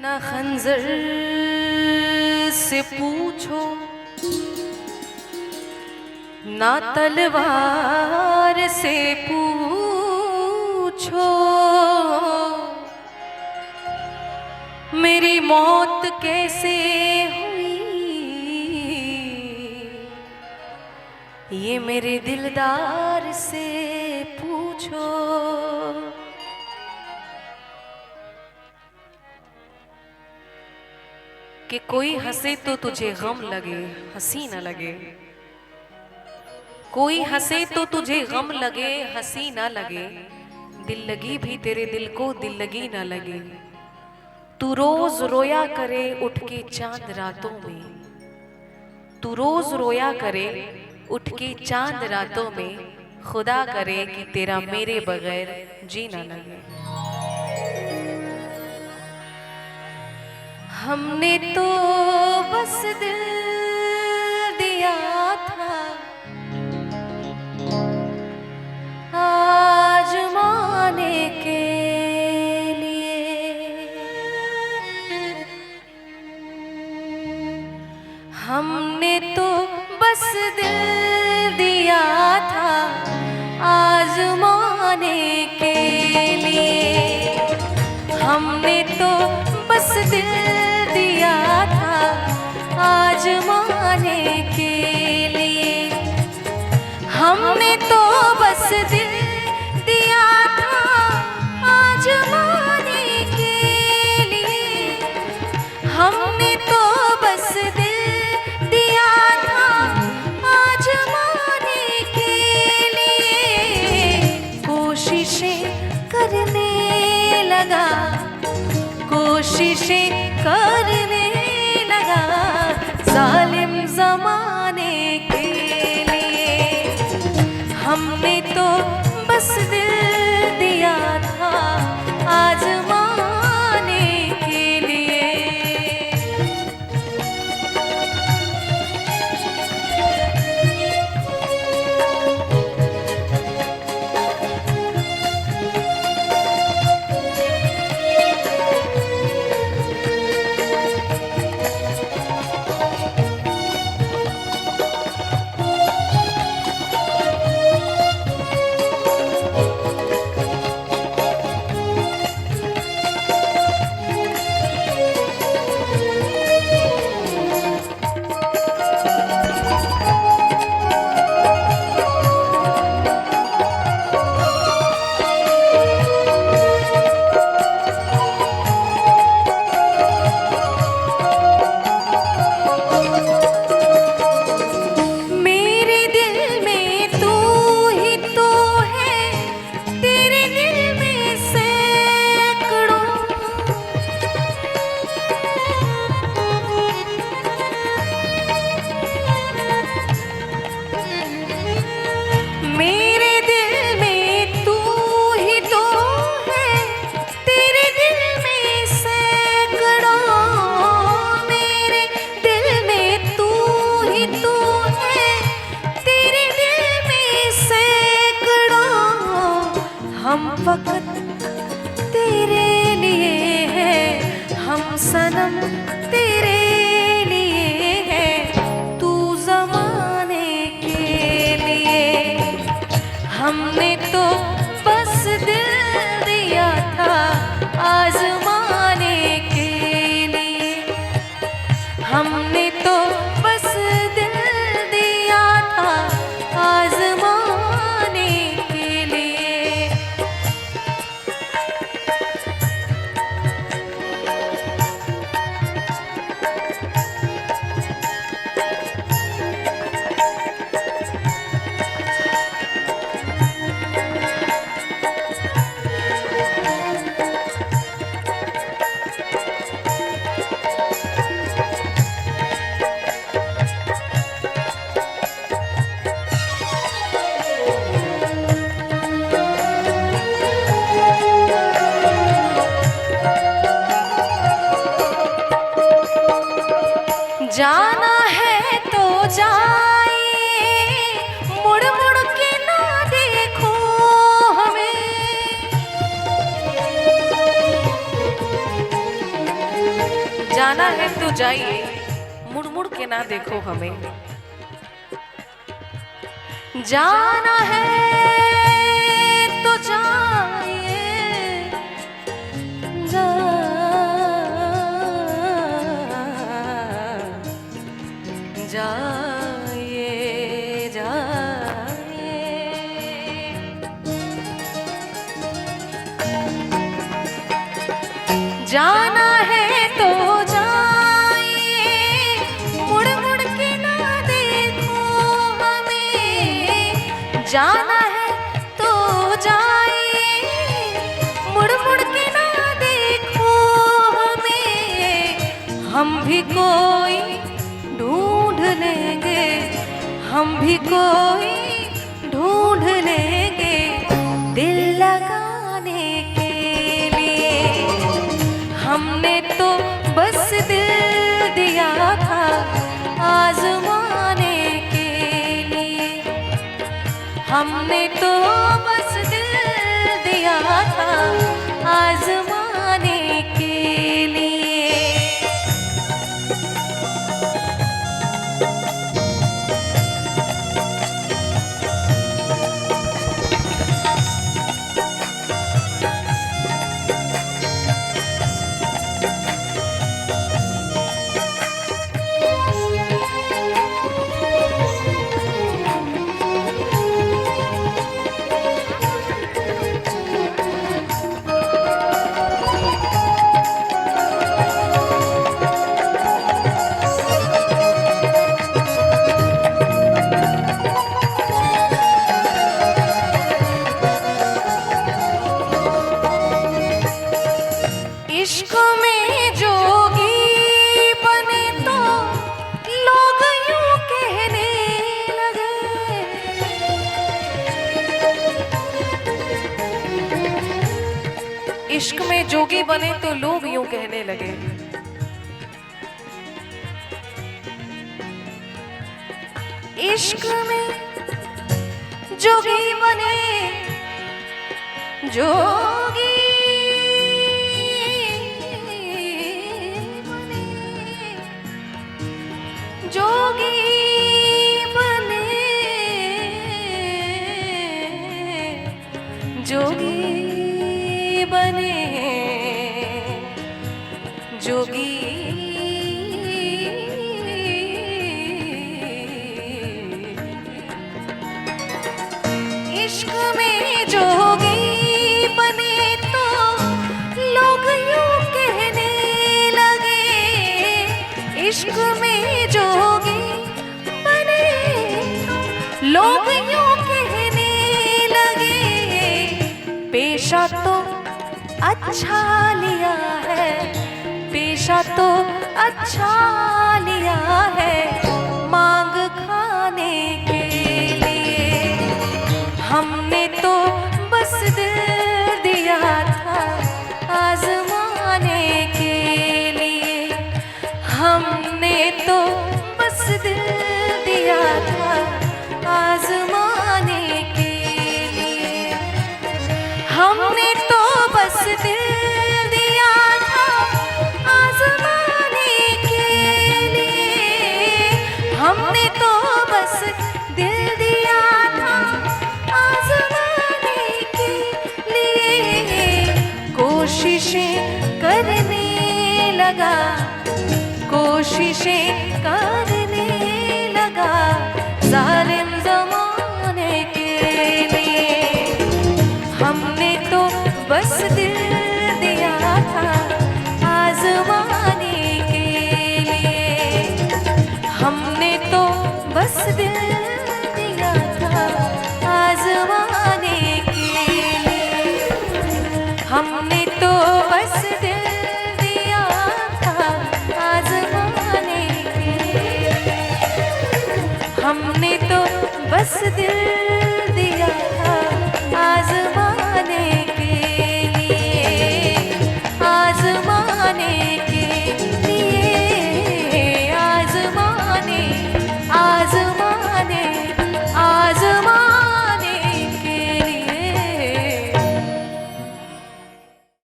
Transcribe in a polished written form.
ना खंजर से पूछो ना तलवार से पूछो, मेरी मौत कैसे हुई ये मेरे दिलदार से पूछो। कि कोई हंसे तो तुझे गम लगे, हंसी न लगे। कोई हंसे तो तुझे गम लगे, हंसी न लगे। दिल लगी भी तेरे दिल को दिल लगी न लगे। तू रोज रोया करे उठ के चांद रातों में, तू रोज रोया करे उठ के चांद रातों में। खुदा करे कि तेरा मेरे बगैर जी न लगे। हमने तो बस दिल दिया था आजमाने के लिए, हमने तो बस दिल दिया था आजमाने के लिए, हमने तो बस दिल दिया था आजमाने के लिए, हमने तो बस दिल दिया था आजमाने के लिए, हमने तो बस दिल दिया था आजमाने के लिए। कोशिशें करने लगा, कोशिशें करने लगा जालिम ज़माने के लिए, हमने तो बस दिल दिया था आजमाने के लिए। हम वक्त तेरे लिए है, हम सनम तेरे लिए है, तू ज़माने के लिए। हमने तो बस दिल दिया था आजमाने के लिए, हमने तो बस दिल दिया था आजमाने के लिए। जाना है तो जाए, मुड़ मुड़ के ना देखो हमें। जाना है तो जाइए, मुड़ मुड़ के ना देखो हमें। जाना है तो जाइए, जाइए जाइए। जाना है तो जाइए, मुड़ मुड़ के ना देखो हमें। जाना है तो जाइए, मुड़ मुड़ के ना देखो हमें। हम भी कोई ढूंढ लेंगे, हम भी कोई ढूंढ लेंगे दिल लगाने के लिए। हमने तो बस दिल दिया था आजमाने के लिए। हमने तो बस दिल दिया था आजमाने के लिए। इश्क में जोगी बने तो लोग यूं कहने लगे। इश्क में जोगी बने तो लोग यूं कहने लगे। इश्क में जोगी बने, जोगी जोगी बने, जोगी बने, जोगी इश्क में जोगी बने तो लोग यूं कहने लगे। इश्क में जोगी बने लोग यूं कहने लगे। पेशा तो अच्छा लिया है, पेशा तो अच्छा लिया है मांग खाने के लिए। हमने तो बस दिल दिया था आजमाने के लिए। हमने तो बस दिल दिया था आजमाने के लिए। हमने तो बस दिल दिया था आजमाने के लिए। हमने तो बस दिल दिया था आजमाने के लिए। कोशिशें करने लगा, कोशिशें करने लगा जालिम ज़माने के लिए। हमने तो बस दिल दिया था आजमाने के लिए। हमने तो बस दिल दिया था आजमाने के लिए। हमने तो बस दिल दिया था आजमाने के लिए। हमने तो बस दिल